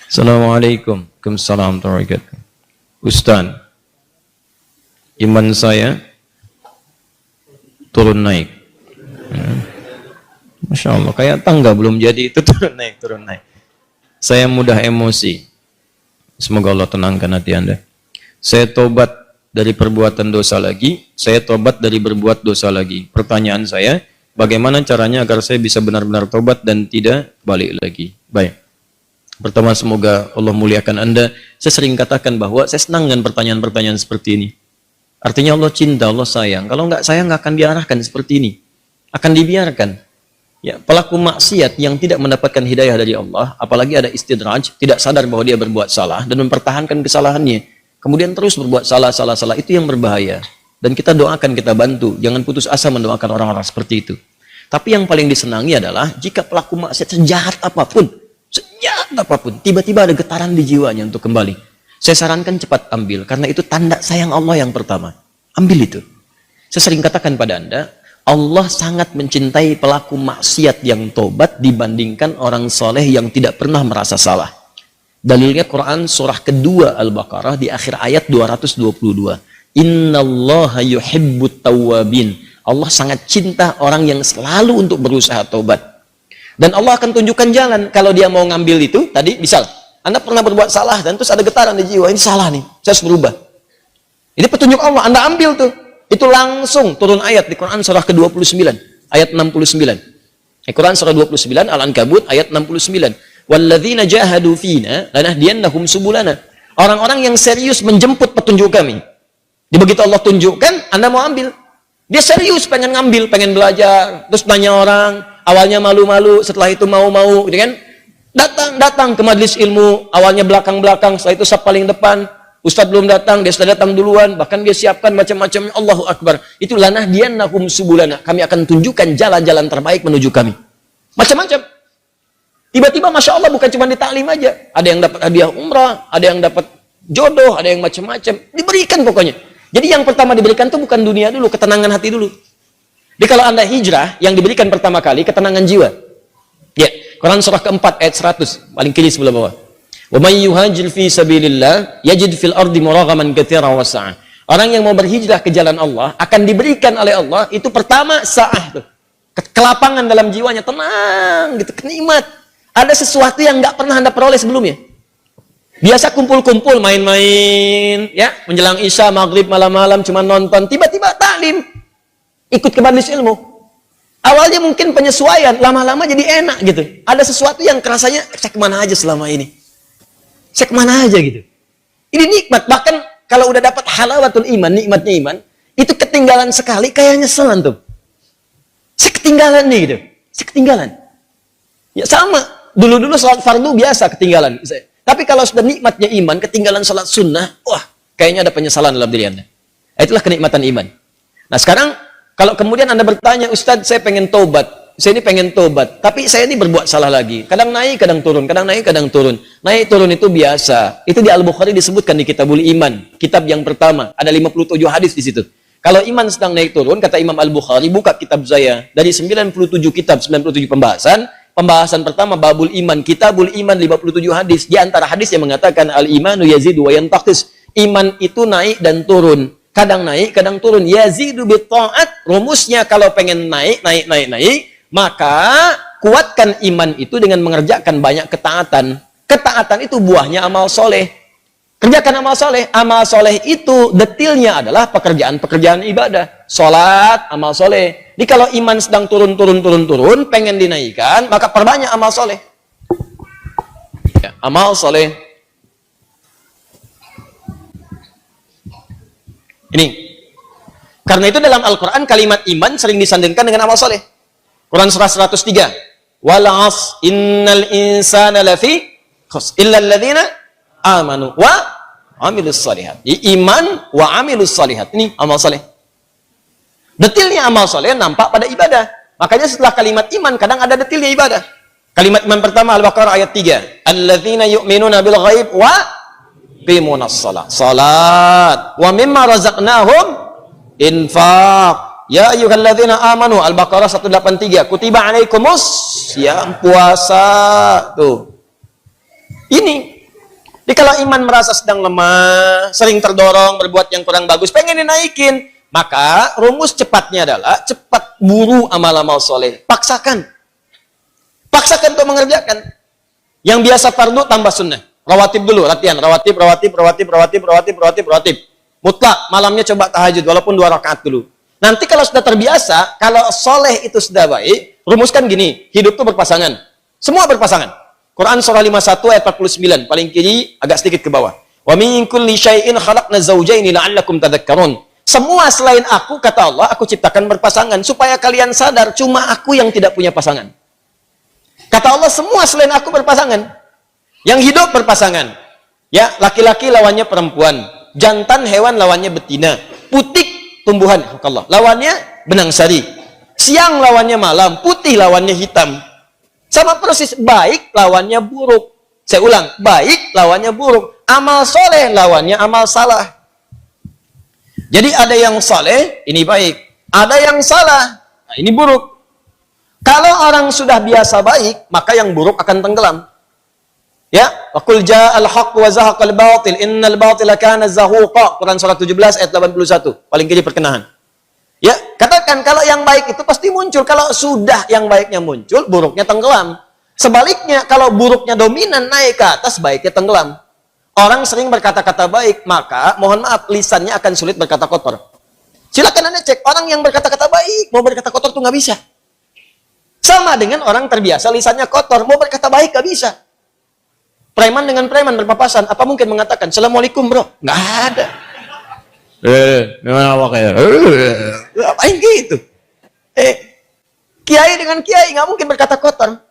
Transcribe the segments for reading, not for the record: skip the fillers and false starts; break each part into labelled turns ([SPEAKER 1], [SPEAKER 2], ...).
[SPEAKER 1] Assalamualaikum. Waalaikumsalam warahmatullahi wabarakatuh. Ustaz, iman saya turun naik. Masya Allah, kayak tangga belum jadi itu turun naik. Saya mudah emosi. Semoga Allah tenangkan hati Anda. Saya tobat dari perbuatan dosa lagi, saya tobat dari berbuat dosa lagi. Pertanyaan saya, bagaimana caranya agar saya bisa benar-benar tobat dan tidak balik lagi? Baik. Pertama, semoga Allah muliakan Anda. Saya sering katakan bahwa saya senang dengan pertanyaan-pertanyaan seperti ini. Artinya Allah cinta, Allah sayang. Kalau nggak sayang, nggak akan diarahkan seperti ini. Akan dibiarkan. Ya, pelaku maksiat yang tidak mendapatkan hidayah dari Allah, apalagi ada istidraj, tidak sadar bahwa dia berbuat salah dan mempertahankan kesalahannya. Kemudian terus berbuat salah, itu yang berbahaya. Dan kita doakan, kita bantu. Jangan putus asa mendoakan orang-orang seperti itu. Tapi yang paling disenangi adalah jika pelaku maksiat sejahat apapun, tiba-tiba ada getaran di jiwanya untuk kembali. Saya sarankan cepat ambil, karena itu tanda sayang Allah yang pertama. Ambil itu. Saya sering katakan pada Anda, Allah sangat mencintai pelaku maksiat yang tobat dibandingkan orang soleh yang tidak pernah merasa salah. Dalilnya Quran surah kedua Al-Baqarah di akhir ayat 222. Innallaha yuhibbut tawwabin. Allah sangat cinta orang yang selalu untuk berusaha tobat. Dan Allah akan tunjukkan jalan. Kalau dia mau ngambil itu, tadi misal, Anda pernah berbuat salah dan terus ada getaran di jiwa, ini salah nih, saya harus berubah. Ini petunjuk Allah, Anda ambil tuh. Itu langsung turun ayat di Quran surah ke-29, ayat 69. Quran surah 29, Al-Ankabut, ayat 69. Walladzina jahadu fina lanahdiyannahum subulana. Orang-orang yang serius menjemput petunjuk kami. Begitu Allah tunjukkan, Anda mau ambil. Dia serius pengen ngambil, pengen belajar, terus tanya orang. Awalnya malu-malu, setelah itu mau-mau, gitu kan? Datang ke majelis ilmu, awalnya belakang-belakang, setelah itu saf paling depan. Ustadz belum datang, dia sudah datang duluan, bahkan dia siapkan macam-macam. Allahu Akbar. Itu lanahdiyannahum subulana. Kami akan tunjukkan jalan-jalan terbaik menuju kami. Macam-macam. Tiba-tiba Masya Allah bukan cuma di taklim aja. Ada yang dapat hadiah umrah, ada yang dapat jodoh, ada yang macam-macam. Diberikan pokoknya. Jadi yang pertama diberikan itu bukan dunia dulu, ketenangan hati dulu. Jadi kalau Anda hijrah, yang diberikan pertama kali ketenangan jiwa. Ya, Quran surah keempat ayat 100, paling kiri sebelah bawah. Wa may yuhajir fi sabilillah yajid fil ardi muraghaman katsiran wa sa'ah. Orang yang mau berhijrah ke jalan Allah akan diberikan oleh Allah itu pertama sa'ah tuh. Kelapangan dalam jiwanya, tenang gitu, kenikmat. Ada sesuatu yang nggak pernah Anda peroleh sebelumnya. Biasa kumpul-kumpul, main-main, ya, menjelang Isya, maghrib, malam-malam cuma nonton, tiba-tiba taklim. Ikut ke majelis ilmu. Awalnya mungkin penyesuaian, lama-lama jadi enak gitu. Ada sesuatu yang kerasanya, saya kemana aja selama ini? Saya kemana aja gitu. Ini nikmat, bahkan kalau udah dapat halawatul iman, nikmatnya iman, itu ketinggalan sekali, kayak nyeselan tuh. Saya ketinggalan nih gitu. Saya ketinggalan. Ya sama, dulu-dulu sholat fardu biasa ketinggalan. Tapi kalau sudah nikmatnya iman, ketinggalan sholat sunnah, wah, kayaknya ada penyesalan dalam diri Anda. Itulah kenikmatan iman. Nah sekarang, kalau kemudian Anda bertanya, Ustadz saya pengen tobat, saya ini pengen tobat, tapi saya ini berbuat salah lagi. Kadang naik, kadang turun, kadang naik, kadang turun. Naik turun itu biasa. Itu di Al-Bukhari disebutkan di Kitabul Iman, kitab yang pertama. Ada 57 hadis di situ. Kalau iman sedang naik turun, kata Imam Al-Bukhari, buka kitab saya. Dari 97 kitab, 97 pembahasan. Pembahasan pertama, Babul Iman, Kitabul Iman, 57 hadis. Di antara hadis yang mengatakan, Al-imanu yazidu wa yantaqis. Iman itu naik dan turun. Kadang naik, kadang turun. Yazidu bitta'at. Rumusnya kalau pengen naik, maka kuatkan iman itu dengan mengerjakan banyak ketaatan. Ketaatan itu buahnya amal soleh. Kerjakan amal soleh. Amal soleh itu detilnya adalah pekerjaan-pekerjaan ibadah. Sholat, amal soleh. Jadi kalau iman sedang turun, pengen dinaikkan, maka perbanyak amal soleh. Ya, amal soleh. Ini. Karena itu dalam Al-Quran kalimat iman sering disandingkan dengan amal soleh. Quran surah 103. Wal 'asr innal insana lafi khusr illa alladziina amanu wa amilus shalihat. Iman wa amilus shalihat. Ini amal soleh. Detilnya amal soleh nampak pada ibadah. Makanya setelah kalimat iman kadang ada detilnya ibadah. Kalimat iman pertama Al-Baqarah ayat 3. Alladzina yu'minuna bil ghaib wa yuqimunas shalah. Salat. Wa mimma razaqnahum infaq. Ya ayyuhalladzina amanu. Al-Baqarah 183. Kutiba alaikumus siyam, puasa. Tuh. Ini Jadi kalau iman merasa sedang lemah, sering terdorong berbuat yang kurang bagus, pengen dinaikin, maka rumus cepatnya adalah cepat buru amal-amal soleh. Paksakan. Paksakan untuk mengerjakan. Yang biasa fardu tambah sunnah. Rawatib dulu, latihan. Rawatib. Mutlak, malamnya coba tahajud, walaupun 2 rakaat dulu. Nanti kalau sudah terbiasa, kalau soleh itu sudah baik, rumuskan gini, hidup itu berpasangan. Semua berpasangan. Quran surah 51 ayat 49, paling kiri, agak sedikit ke bawah. Wa min kulli syai'in khalaqna zawjaini la'allakum tadhakkarun. Semua selain aku, kata Allah, aku ciptakan berpasangan, supaya kalian sadar, cuma aku yang tidak punya pasangan. Kata Allah, semua selain aku berpasangan. Yang hidup berpasangan. Ya, laki-laki lawannya perempuan. Jantan hewan lawannya betina. Putik tumbuhan, Allah. Lawannya benang sari. Siang lawannya malam, putih lawannya hitam. Sama persis, baik lawannya buruk. Saya ulang, baik lawannya buruk. Amal soleh lawannya amal salah. Jadi ada yang soleh, ini baik. Ada yang salah, nah ini buruk. Kalau orang sudah biasa baik, maka yang buruk akan tenggelam. Ya, waqul ja'al haqq wa zahaqal batil innal batila kana zahuqa. Quran surah 17 ayat 81. Paling kiri perkenahan. Ya, katakan kalau yang baik itu pasti muncul. Kalau sudah yang baiknya muncul, buruknya tenggelam. Sebaliknya, kalau buruknya dominan naik ke atas, baiknya tenggelam. Orang sering berkata-kata baik, maka mohon maaf lisannya akan sulit berkata kotor. Silakan Anda cek, orang yang berkata-kata baik mau berkata kotor tuh nggak bisa. Sama dengan orang terbiasa lisannya kotor, mau berkata baik nggak bisa. Preman dengan preman berpapasan, apa mungkin mengatakan Assalamualaikum bro? Nggak ada. Apain gitu? Kiai dengan kiai nggak mungkin berkata kotor.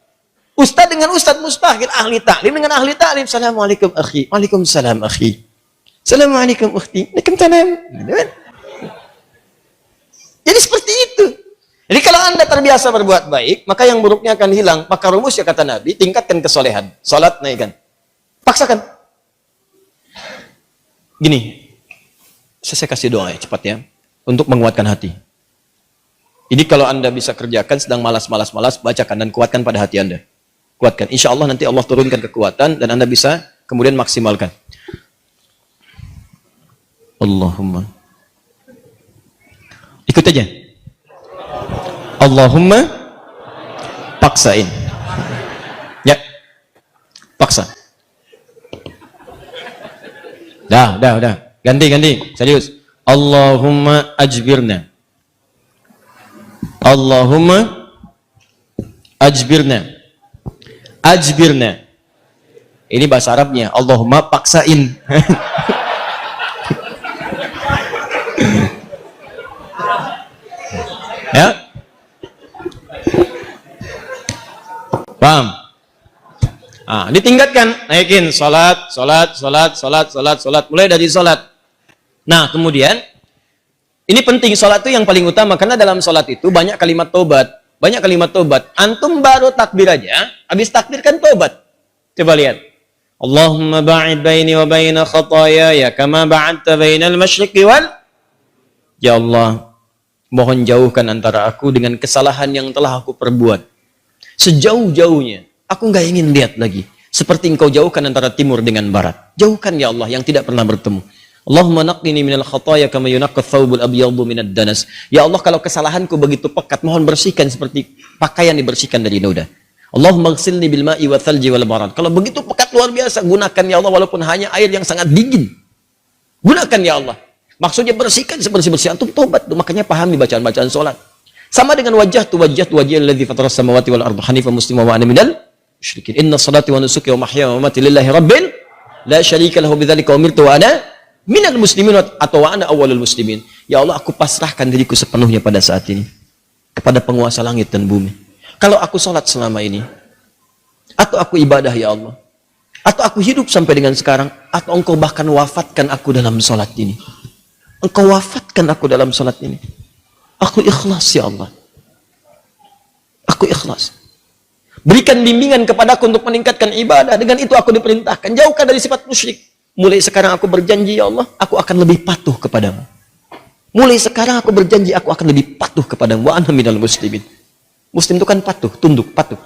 [SPEAKER 1] Ustadz dengan ustadz mustahil, ahli taklim dengan ahli taklim. Assalamualaikum akhi, waalaikumsalam akhi. Assalamualaikum ukhti, waalaikumsalam. Jadi seperti itu. Jadi kalau Anda terbiasa berbuat baik, maka yang buruknya akan hilang. Maka rumusnya kata Nabi, tingkatkan kesolehan. Salat naikkan. Paksakan. Gini, saya kasih doa ya, cepat ya, untuk menguatkan hati. Ini kalau Anda bisa kerjakan, sedang malas, bacakan dan kuatkan pada hati Anda. Kuatkan. Insya Allah nanti Allah turunkan kekuatan dan Anda bisa kemudian maksimalkan. Allahumma. Ikut aja. Allahumma paksain. Ya. Paksa. Dah. Ganti. Serius. Allahumma ajbirna. Allahumma ajbirna. Ajbirna. Ini bahasa Arabnya. Allahumma paksain. Ya? Paham? Ah, ditingkatkan, naikin salat. Mulai dari salat. Nah, kemudian ini penting, salat itu yang paling utama karena dalam salat itu banyak kalimat tobat. Antum baru takbir aja, habis takbir kan tobat. Coba lihat. Allahumma ba'id baini wa baina khataaya kama ba'adta bainal masyriqi wal. Ya Allah, mohon jauhkan antara aku dengan kesalahan yang telah aku perbuat. Sejauh-jauhnya. Aku nggak ingin lihat lagi. Seperti engkau jauhkan antara timur dengan barat. Jauhkan ya Allah yang tidak pernah bertemu. Allahumma naqqini minal khataaya kama yunaqqa thawbul abyadu minad danas. Ya Allah, kalau kesalahanku begitu pekat, mohon bersihkan seperti pakaian dibersihkan dari noda. Allahumma ghsilni bil ma'i wa thalji wal barad. Kalau begitu pekat luar biasa, gunakan ya Allah walaupun hanya air yang sangat dingin. Gunakan ya Allah. Maksudnya bersihkan sebersih-bersih. Antum tobat tuh, makanya pahami bacaan-bacaan salat. Sama dengan wajjahtu wajhiyal ladzi fatara samawati wal arda hanifan musliman wa ana minal musyrikin. Inna salati wa nusuki wa mahyaya wa mamati lillahi rabbil la syarika lahu bidzalika umirtu wa ana minal muslimin atau wa ana awwalul muslimin. Ya Allah, aku pasrahkan diriku sepenuhnya pada saat ini kepada penguasa langit dan bumi. Kalau aku salat selama ini, atau aku ibadah ya Allah, atau aku hidup sampai dengan sekarang, atau engkau bahkan wafatkan aku dalam salat ini. Engkau wafatkan aku dalam salat ini. Aku ikhlas ya Allah. Aku ikhlas. Berikan bimbingan kepadaku untuk meningkatkan ibadah. Dengan itu aku diperintahkan. Jauhkan dari sifat musyrik. Mulai sekarang aku berjanji ya Allah, aku akan lebih patuh kepadamu. Mulai sekarang aku berjanji aku akan lebih patuh kepadamu. Wa ana minal muslimin. Muslim itu kan patuh, tunduk, patuh.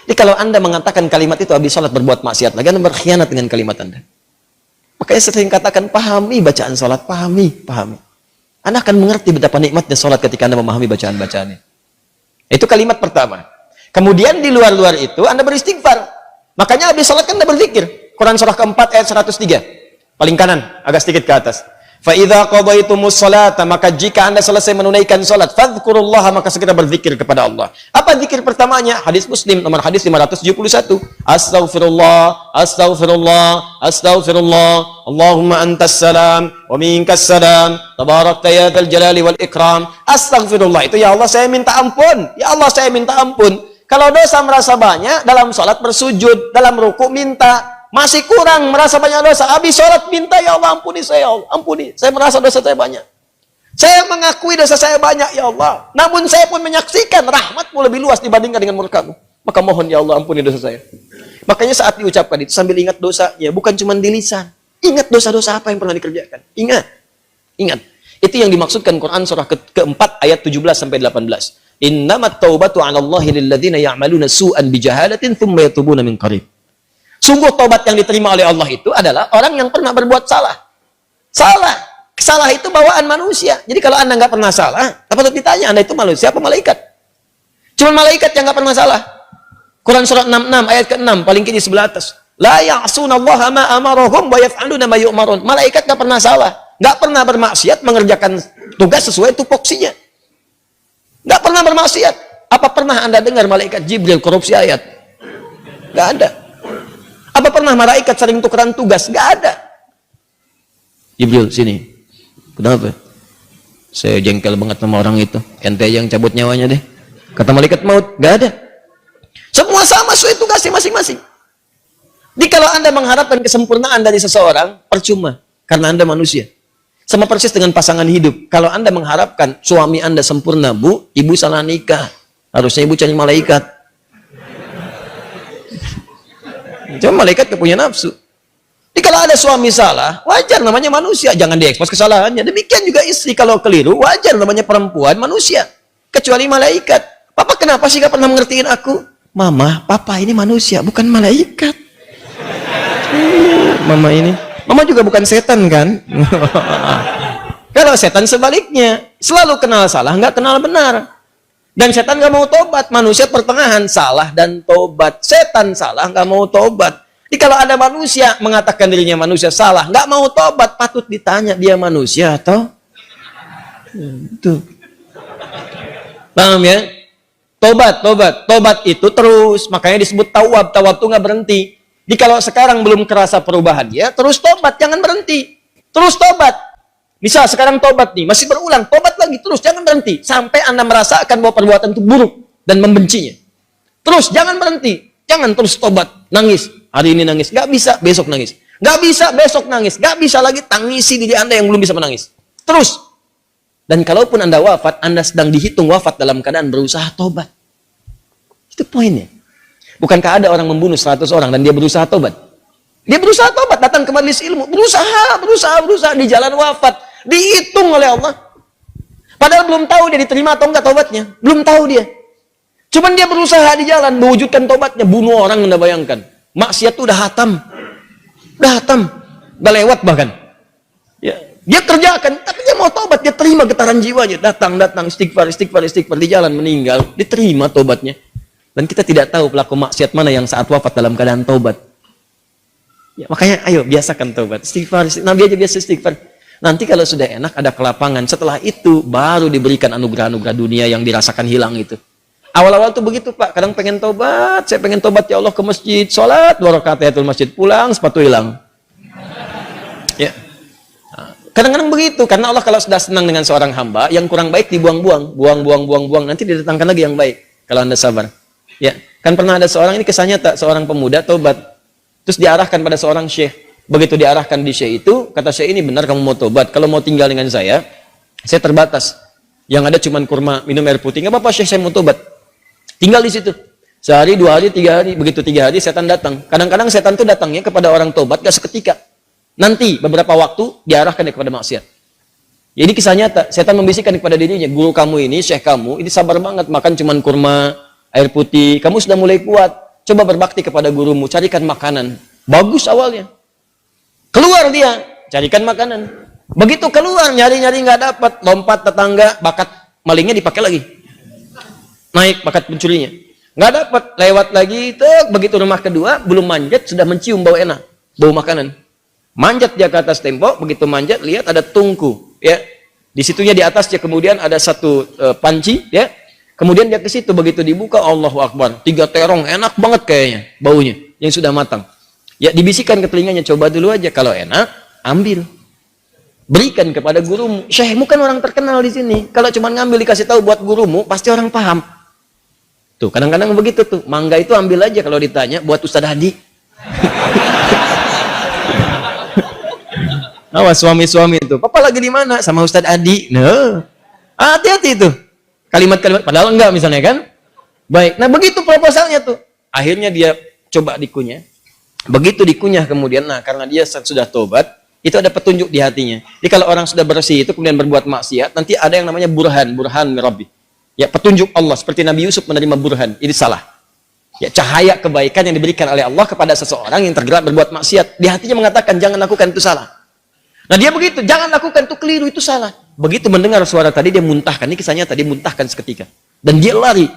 [SPEAKER 1] Jadi kalau Anda mengatakan kalimat itu habis salat berbuat maksiat lagi, Anda berkhianat dengan kalimat Anda. Makanya saya sering katakan, pahami bacaan sholat, pahami. Anda akan mengerti betapa nikmatnya sholat ketika Anda memahami bacaan-bacaannya. Itu kalimat pertama. Kemudian di luar-luar itu Anda beristighfar. Makanya habis sholat kan Anda berzikir. Quran surah keempat ayat 103. Paling kanan, agak sedikit ke atas. فَإِذَا قَضَيْتُمُ الصَّلَاةَ, maka jika Anda selesai menunaikan salat, fadhkurullaha, maka segera berzikir kepada Allah. Apa zikir pertamanya? Hadis Muslim nomor hadis 571. Astaghfirullah, astaghfirullah, astaghfirullah. Allahumma antas salam wa minkas salam. Tabarakta ya dzal jalali wal ikram. Astaghfirullah itu ya Allah saya minta ampun. Ya Allah saya minta ampun. Kalau dosa merasa banyak dalam salat bersujud, dalam ruku minta. Masih kurang, merasa banyak dosa. Habis sholat minta, ya Allah ampuni saya, ya Allah. Ampuni, saya merasa dosa saya banyak. Saya mengakui dosa saya banyak, ya Allah. Namun saya pun menyaksikan rahmatmu lebih luas dibandingkan dengan murkamu. Maka mohon, ya Allah ampuni dosa saya. Makanya saat diucapkan itu sambil ingat dosanya, bukan cuma di lisan. Ingat dosa-dosa apa yang pernah dikerjakan. Ingat. Itu yang dimaksudkan Quran surah keempat ayat 17-18. Innamat taubatu 'ala Allahi lilladzina ya'maluna su'an bijahalatin thumma yatubuna min qarib. Sungguh tobat yang diterima oleh Allah itu adalah orang yang pernah berbuat salah. Salah itu bawaan manusia. Jadi kalau Anda nggak pernah salah, apa tuh ditanya Anda itu manusia apa malaikat? Cuma malaikat yang nggak pernah salah. Quran surah 66 ayat ke-6 paling kiri sebelah atas. La ya'sunallaha ma amarahum wa yaf'aluna ma yu'marun. Malaikat nggak pernah salah, nggak pernah bermaksiat, mengerjakan tugas sesuai tupoksinya. Nggak pernah bermaksiat. Apa pernah Anda dengar malaikat Jibril korupsi ayat? Nggak ada. Apa pernah malaikat sering tukeran tugas? Nggak ada. Jibril, sini. Kenapa? Saya jengkel banget sama orang itu. Ente yang cabut nyawanya deh. Kata malaikat maut, nggak ada. Semua sama sesuai tugasnya masing-masing. Jadi kalau Anda mengharapkan kesempurnaan dari seseorang, percuma. Karena Anda manusia. Sama persis dengan pasangan hidup. Kalau Anda mengharapkan suami Anda sempurna, Bu, ibu salah nikah. Harusnya ibu cari malaikat. Cuma malaikat gak punya nafsu. Jadi kalau ada suami salah, wajar namanya manusia. Jangan diekspos kesalahannya. Demikian juga istri kalau keliru, wajar namanya perempuan manusia. Kecuali malaikat. Papa kenapa sih gak pernah mengertiin aku? Mama, papa ini manusia, bukan malaikat. Mama ini. Mama juga bukan setan kan? Kalau setan sebaliknya. Selalu kenal salah, gak kenal benar. Dan setan nggak mau tobat. Manusia pertengahan salah dan tobat. Setan salah nggak mau tobat. Jadi kalau ada manusia mengatakan dirinya manusia salah, nggak mau tobat, patut ditanya dia manusia atau itu. Paham ya? Tobat itu terus. Makanya disebut tawab. Tawab itu nggak berhenti. Jadi kalau sekarang belum kerasa perubahan ya, terus tobat, jangan berhenti. Terus tobat. Misal sekarang tobat nih, masih berulang, tobat lagi terus, jangan berhenti. Sampai Anda merasakan bahwa perbuatan itu buruk dan membencinya. Terus, jangan berhenti. Jangan terus tobat, nangis. Hari ini nangis, nggak bisa, besok nangis. Nggak bisa, besok nangis. Nggak bisa lagi, tangisi diri Anda yang belum bisa menangis. Terus. Dan kalaupun Anda wafat, Anda sedang dihitung wafat dalam keadaan berusaha tobat. Itu poinnya. Bukankah ada orang membunuh 100 orang dan dia berusaha tobat? Dia berusaha tobat, datang ke majelis ilmu. Berusaha di jalan wafat. Dihitung oleh Allah. Padahal belum tahu dia diterima atau enggak tobatnya. Belum tahu dia. Cuman dia berusaha di jalan mewujudkan tobatnya. Bunuh orang, Anda bayangkan. Maksiat itu udah hatam. Udah lewat bahkan. Ya, dia kerjakan, tapi dia mau tobat. Dia terima getaran jiwanya. Datang, istighfar di jalan meninggal. Diterima tobatnya. Dan kita tidak tahu pelaku maksiat mana yang saat wafat dalam keadaan tobat. Ya, makanya ayo biasakan tobat. Istighfar. Nabi aja biasa istighfar. Nanti kalau sudah enak ada kelapangan. Setelah itu baru diberikan anugerah-anugerah dunia yang dirasakan hilang itu. Awal-awal tuh begitu Pak. Kadang pengen tobat. Saya pengen tobat ya Allah ke masjid. Sholat 2 rakaat tahiyatul masjid. Pulang sepatu hilang. Ya. Kadang-kadang begitu. Karena Allah kalau sudah senang dengan seorang hamba, yang kurang baik dibuang-buang. Buang. Nanti didatangkan lagi yang baik. Kalau Anda sabar. Ya. Kan pernah ada seorang, ini kisah nyata. Seorang pemuda tobat. Terus diarahkan pada seorang syekh. Begitu diarahkan di syekh itu, kata syekh ini benar kamu mau tobat. Kalau mau tinggal dengan saya terbatas. Yang ada cuma kurma, minum air putih. Nggak apa-apa syekh, saya mau tobat. Tinggal di situ. Sehari, 2 hari, 3 hari. Begitu 3 hari, setan datang. Kadang-kadang setan itu datangnya kepada orang tobat, gak seketika. Nanti, beberapa waktu, diarahkan dia kepada maksiat. Jadi kisah nyata, setan membisikkan kepada dirinya, guru kamu ini, syekh kamu, ini sabar banget, makan cuma kurma, air putih. Kamu sudah mulai kuat. Coba berbakti kepada gurumu, carikan makanan. Bagus awalnya. Keluar dia, carikan makanan. Begitu keluar, nyari-nyari nggak dapat, lompat tetangga, bakat malingnya dipakai lagi. Naik bakat pencurinya. Nggak dapat, lewat lagi, begitu rumah kedua, belum manjat, sudah mencium bau enak, bau makanan. Manjat dia ke atas tembok, begitu manjat, lihat ada tungku, ya. Di situnya di atasnya kemudian ada satu panci, ya. Kemudian dia ke situ, begitu dibuka, Allahu Akbar, 3 terong, enak banget kayaknya, baunya, yang sudah matang. Ya, dibisikkan ke telinganya, coba dulu aja, kalau enak, ambil. Berikan kepada gurumu. Syekhmu kan orang terkenal di sini. Kalau cuma ngambil dikasih tahu buat gurumu, pasti orang paham. Tuh, kadang-kadang begitu tuh. Mangga itu ambil aja kalau ditanya buat Ustadz Hadi. Awas suami-suami itu. Papa lagi di mana? Sama Ustadz Hadi. Nah, hati-hati tuh. Kalimat-kalimat padahal enggak misalnya kan. Baik. Nah, begitu proposalnya tuh. Akhirnya dia coba dikunyah. Begitu dikunyah kemudian, nah karena dia sudah tobat, itu ada petunjuk di hatinya. Jadi kalau orang sudah bersih itu kemudian berbuat maksiat, nanti ada yang namanya burhan mirabbi. Ya, petunjuk Allah seperti Nabi Yusuf menerima burhan. Ini salah. Ya, cahaya kebaikan yang diberikan oleh Allah kepada seseorang yang tergerak berbuat maksiat. Di hatinya mengatakan jangan lakukan itu salah. Nah, dia begitu, jangan lakukan itu keliru, itu salah. Begitu mendengar suara tadi dia muntahkan. Ini kisahnya tadi muntahkan seketika. Dan dia lari.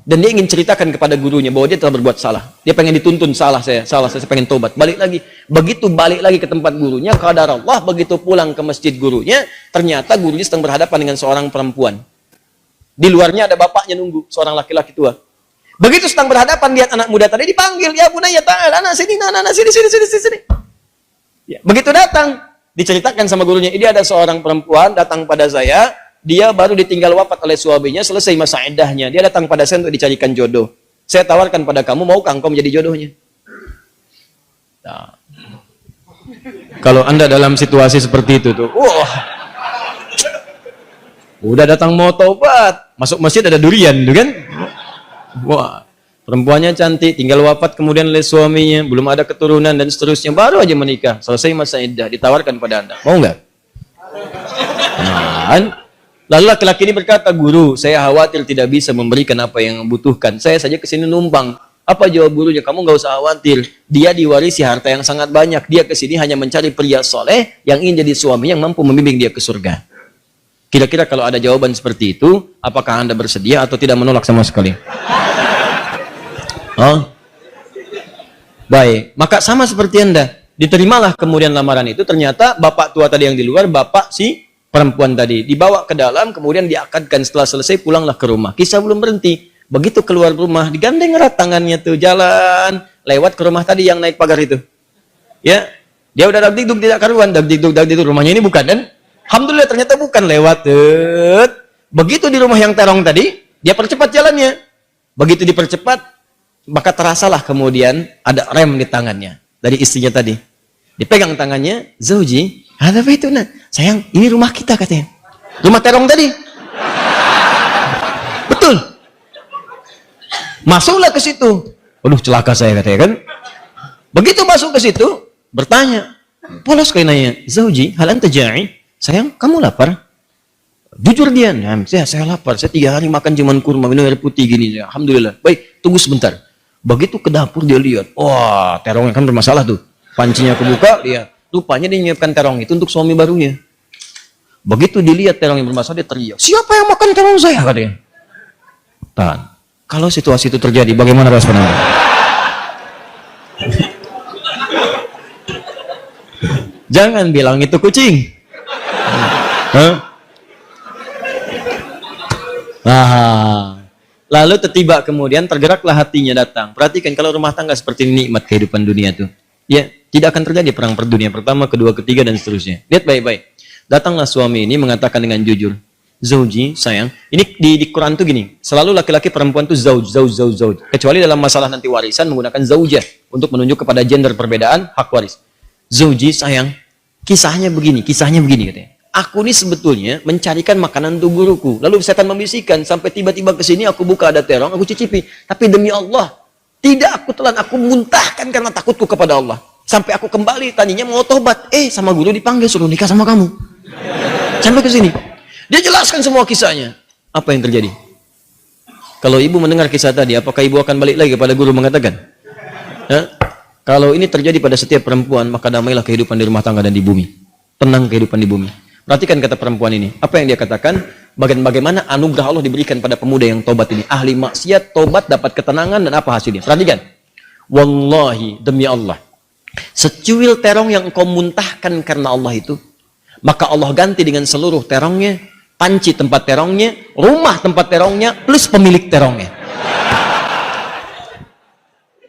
[SPEAKER 1] Dan dia ingin ceritakan kepada gurunya bahwa dia telah berbuat salah. Dia pengen dituntun, salah saya pengen tobat. Balik lagi. Begitu balik lagi ke tempat gurunya, qadar Allah, begitu pulang ke masjid gurunya, ternyata gurunya sedang berhadapan dengan seorang perempuan. Di luarnya ada bapaknya nunggu, seorang laki-laki tua. Begitu sedang berhadapan, lihat anak muda tadi dipanggil, ya bunaya ta'ala, anak sini, sini. Ya, begitu datang, diceritakan sama gurunya, ini ada seorang perempuan datang pada saya, dia baru ditinggal wafat oleh suaminya, selesai masa iddahnya. Dia datang pada saya untuk dicarikan jodoh. Saya tawarkan pada kamu, maukah engkau menjadi jodohnya? Nah. Kalau Anda dalam situasi seperti itu tuh, wah, udah datang mau taubat, masuk masjid ada durian, tuh kan? Wah, perempuannya cantik, tinggal wafat kemudian oleh suaminya, belum ada keturunan dan seterusnya, baru aja menikah, selesai masa iddah, ditawarkan pada Anda, mau nggak? Nah, lalu laki-laki ini berkata, guru, saya khawatir tidak bisa memberikan apa yang membutuhkan. Saya saja kesini numpang. Apa jawab gurunya? Kamu nggak usah khawatir. Dia diwarisi harta yang sangat banyak. Dia kesini hanya mencari pria soleh yang ingin jadi suami yang mampu membimbing dia ke surga. Kira-kira kalau ada jawaban seperti itu, apakah Anda bersedia atau tidak menolak sama sekali? Oh, baik. Maka sama seperti Anda. Diterimalah kemudian lamaran itu. Ternyata bapak tua tadi yang di luar, bapak si perempuan tadi dibawa ke dalam, kemudian diakadkan. Setelah selesai pulanglah ke rumah. Kisah belum berhenti. Begitu keluar rumah, digandeng erat tangannya tuh, jalan lewat ke rumah tadi yang naik pagar itu. Ya, dia udah dagdikduk tidak karuan, dagdikduk rumahnya ini bukan kan? Alhamdulillah ternyata bukan, lewat. Begitu di rumah yang terong tadi, dia percepat jalannya. Begitu dipercepat, maka terasalah kemudian ada rem di tangannya dari istrinya tadi. Dipegang tangannya, Zauji, ada apa itu, nak? Sayang, ini rumah kita katanya. Rumah terong tadi. Betul. Masuklah ke situ. Aduh, celaka saya katanya kan. Begitu masuk ke situ, bertanya. Polos kayak nanya, Zauji, hal anta ja'i? Sayang, kamu lapar? Jujur dia, nah, saya lapar. Saya 3 hari makan cuman kurma, minum air putih gini. Alhamdulillah. Baik, tunggu sebentar. Begitu ke dapur dia lihat. Wah, terongnya kan bermasalah tuh. Pancinya kebuka, dia rupanya dia menyiapkan terong itu untuk suami barunya. Begitu dilihat terong yang bermasalah, dia teriak, siapa yang makan terong saya? Katanya. Tahan. Kalau situasi itu terjadi, bagaimana respon Anda? Jangan bilang itu kucing. Nah, lalu tiba kemudian tergeraklah hatinya datang. Perhatikan kalau rumah tangga seperti ini, nikmat kehidupan dunia tuh. Ya, tidak akan terjadi perang per dunia pertama, kedua, ketiga, dan seterusnya. Lihat baik-baik. Datanglah suami ini mengatakan dengan jujur, Zauji, sayang. Ini di Quran tuh gini, selalu laki-laki perempuan tuh zauj. Kecuali dalam masalah nanti warisan menggunakan zaujah untuk menunjuk kepada gender perbedaan hak waris. Zauji, sayang. Kisahnya begini katanya. Aku ini sebetulnya mencarikan makanan untuk guruku. Lalu setan membisikkan sampai tiba-tiba ke sini aku buka ada terong, aku cicipi. Tapi demi Allah, tidak aku telan, aku muntahkan karena takutku kepada Allah. Sampai aku kembali, tadinya mau tobat. Sama guru dipanggil, suruh nikah sama kamu. Sampai ke sini. Dia jelaskan semua kisahnya. Apa yang terjadi? Kalau ibu mendengar kisah tadi, apakah ibu akan balik lagi kepada guru mengatakan? Kalau ini terjadi pada setiap perempuan, maka damailah kehidupan di rumah tangga dan di bumi. Tenang kehidupan di bumi. Perhatikan kata perempuan ini. Apa yang dia katakan? Bagaimana anugerah Allah diberikan pada pemuda yang tobat ini. Ahli maksiat, tobat, dapat ketenangan, dan apa hasilnya? Perhatikan. Wallahi, demi Allah. Secuil terong yang engkau muntahkan karena Allah itu, maka Allah ganti dengan seluruh terongnya, panci tempat terongnya, rumah tempat terongnya, plus pemilik terongnya.